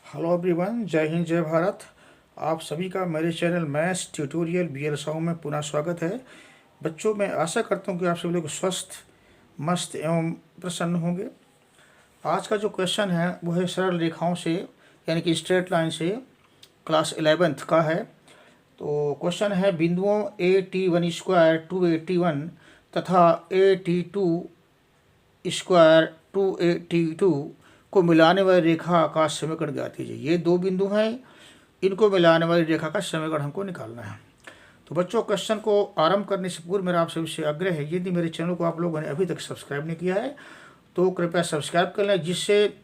Hello everyone, जय हिंद जय भारत। आप सभी का मेरे channel maths tutorial BL Sahu में पुनः स्वागत है। बच्चों, मैं आशा करता हूँ कि आप सभी लोग स्वस्थ, मस्त एवं प्रसन्न होंगे। आज का जो क्वेश्चन है वो है सरल रेखाओं से, यानी कि स्ट्रेट लाइन से, क्लास 11th का है। तो क्वेश्चन है, बिंदुओं AT1 स्क्वायर 281 तथा AT2 स्क्वायर 282 को मिलाने वाली रेखा का समीकरण ज्ञात कीजिए। ये दो बिंदु हैं, इनको मिलाने वाली रेखा का समीकरण हमको निकालना है। तो बच्चों, क्वेश्चन को आरंभ करने से पूर्व मेरा आप सभी से आग्रह है, यदि मेरे चैनल को आप लोगों ने अभी तक सब्सक्राइब नहीं किया है तो कृपया सब्सक्राइब कर लें, जिससे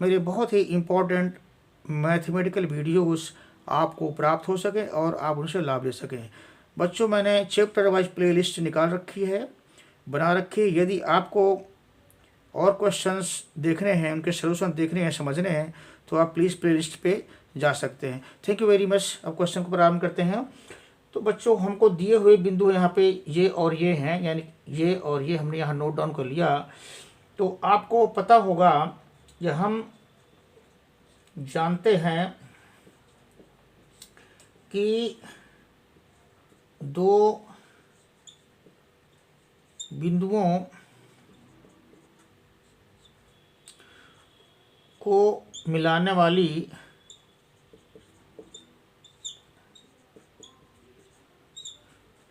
मेरे बहुत ही इम्पोर्टेंट मैथमेटिकल वीडियोस आपको प्राप्त हो सके और आप उनसे लाभ ले सकें। बच्चों, मैंने चैप्टर वाइज प्लेलिस्ट निकाल रखी है, बना रखी है। यदि आपको और क्वेश्चंस देखने हैं, उनके सलूशन देखने हैं, समझने हैं, तो आप प्लीज़ प्लेलिस्ट पे जा सकते हैं। Thank you very much. अब क्वेश्चन को प्रारंभ करते हैं। तो बच्चों, हमको दिए हुए बिंदु यहाँ पे ये और ये हैं, यानी ये और ये हमने यहाँ नोट डाउन कर लिया। तो आपको पता होगा, जब हम जानते हैं कि दो बिंदुओं को मिलाने वाली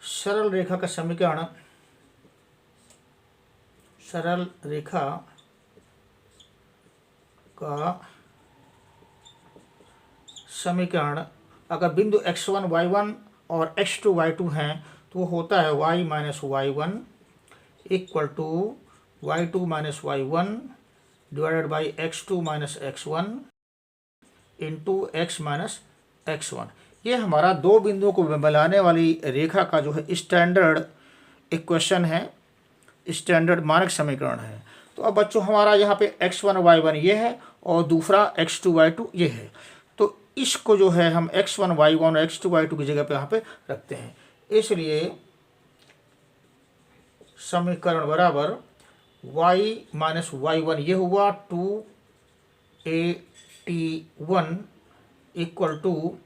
सरल रेखा का समीकरण, सरल रेखा का समीकरण अगर बिंदु x1 y1 और x2 y2 हैं तो वो होता है y minus y1 equal to y2 minus y1 divided by x2 minus x1 into x minus x1। ये हमारा दो बिंदुओं को मिलाने वाली रेखा का जो है स्टैंडर्ड इक्वेशन है, स्टैंडर्ड मानक समीकरण है। तो अब बच्चों, हमारा यहाँ पे x1 y1 ये है और दूसरा x2 y2 ये है। तो इसको जो है हम x1 y1 और x2 y2 की जगह पे यहाँ पे रखते हैं। इसलिए समीकरण बराबर y माइनस y1 ये हुआ 2AT1 इक्वल टू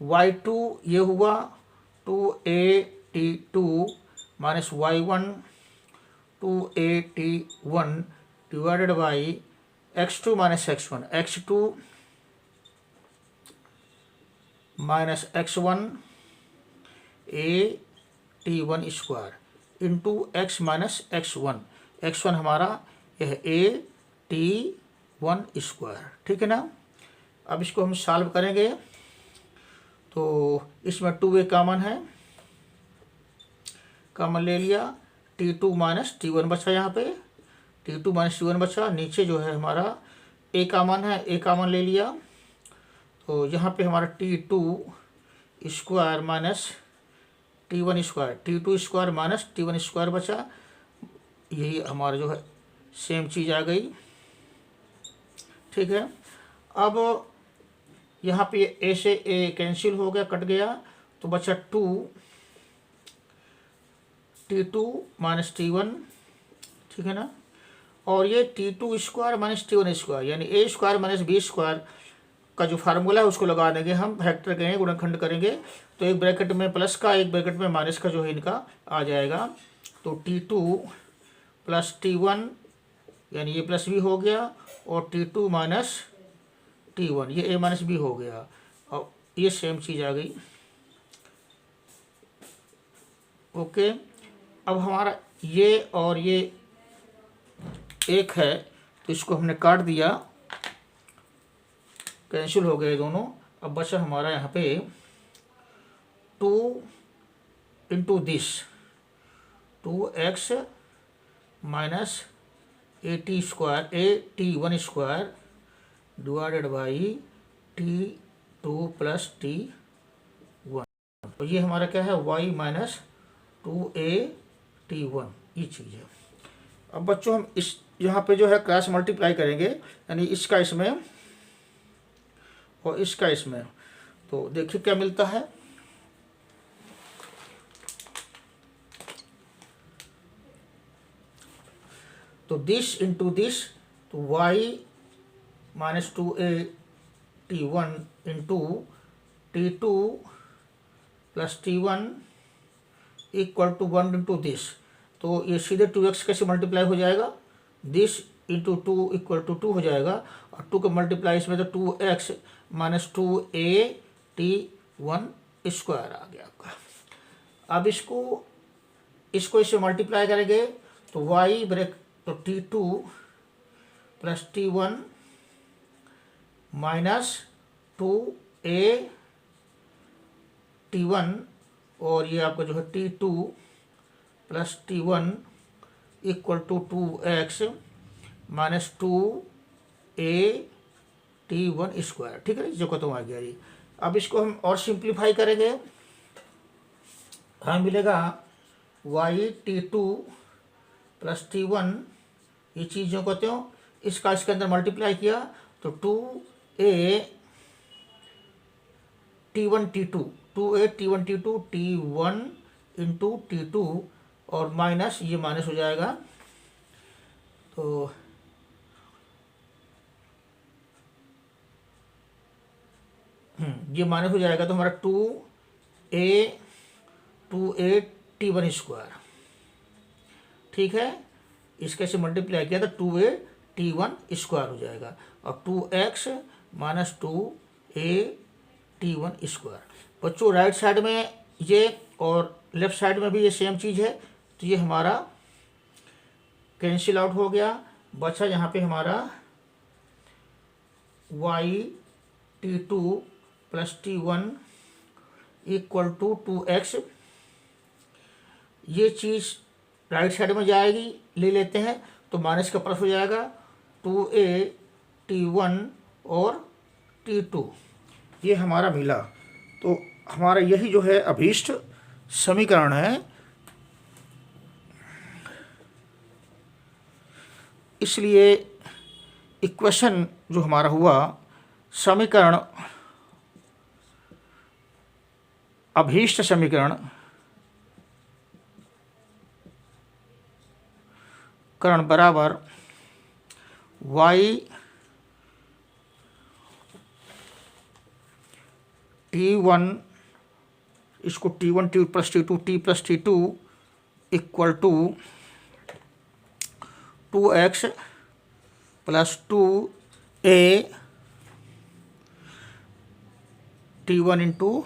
y2 ये हुआ 2AT2 minus y1 2AT1 divided by x2 minus x1 x2 minus x1 AT1 square into x minus x1 हमारा यह AT1 स्क्वायर। ठीक है ना। अब इसको हम सॉल्व करेंगे तो इसमें 2a कॉमन है, कॉमन ले लिया। T2 माइनस T1 बचा, यहाँ पे T2 माइनस T1 बचा। नीचे जो है हमारा a कॉमन है, a कॉमन ले लिया। तो यहाँ पे हमारा T2 square minus T1 square, T2 square minus T1 square बचा। यही हमारा जो है सेम चीज़ आ गई। ठीक है। अब यहाँ पे a से a कैंसिल हो गया, कट गया, तो बचा 2 T2 माइनस T1। ठीक है ना। और ये T2 square minus T1 square, यानी a square minus b square का जो फार्मूला है उसको लगा देंगे हम, फैक्टर करेंगे, गुणनखंड करेंगे। तो एक ब्रैकेट में प्लस का, एक ब्रैकेट में माइनस का जो है इनका आ जाएगा। तो T2 प्लस T1 यानी ये प्लस भी हो गया, और T2 माइनस T1 ये a माइनस बी हो गया, और ये सेम चीज़ आ गई। ओके। अब हमारा ये और ये एक है, तो इसको हमने काट दिया, कैंसिल हो गए दोनों। अब बचा हमारा यहाँ पे 2 into this 2x minus AT square AT1 square divided by T2 plus T1। तो ये हमारा क्या है, y माइनस 2AT1 ये चीज़ है। अब बच्चों, हम इस यहाँ पे जो है क्रॉस मल्टीप्लाई करेंगे, यानी इसका इसमें और इसका इसमें। तो देखिए क्या मिलता है। तो दिस इंटू दिस, तो y minus 2a T1 into T2 plus T1 equal to 1 into this. तो ये सीधे 2x कैसे मल्टीप्लाई हो जाएगा, दिस इंटू 2 इक्वल टू 2 हो जाएगा, और 2 का मल्टीप्लाई इसमें तो 2x माइनस 2a/T1 स्क्वायर आ गया आपका। अब इसको इससे मल्टीप्लाई करेंगे तो y ब्रेक तो T2 plus T1 minus 2a/T1, और ये आपका जो है T2 plus T1 equal to 2x minus 2a/T1 square. ठीक है, जो खत्म आ गया जी। अब इसको हम और सिंप्लीफाई करेंगे, हमें मिलेगा y T2 प्लस T1, ये चीज़ जो कहते हो इसका इसके अंदर मल्टीप्लाई किया तो 2a/T1 T2 2a/T1 T2 T1 into T2, और माइनस ये माइनस हो जाएगा, तो ये माइनस हो जाएगा, तो हमारा 2a/T1 स्क्वायर। ठीक है, इसके से मल्टीप्लाई किया तो 2a/T1 स्क्वायर हो जाएगा, और 2x माइनस 2a/T1 स्क्वायर। बच्चों राइट साइड में ये और लेफ्ट साइड में भी ये सेम चीज़ है, तो ये हमारा कैंसिल आउट हो गया। बचा यहाँ पे हमारा y T2 plus T1 equal to 2x, ये चीज़ राइट साइड में जाएगी, ले लेते हैं तो माइनस का प्लस हो जाएगा, 2a/T1 और T2 ये हमारा मिला। तो हमारा यही जो है अभीष्ट समीकरण है। इसलिए इक्वेशन जो हमारा हुआ समीकरण, अभीष्ट समीकरण करण बराबर y T1, इसको T1 T plus T2 T plus T2 equal to 2x plus 2a/T1 into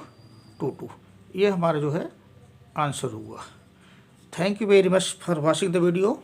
2 ये हमारा जो है आंसर हुआ। Thank you very much for watching the video.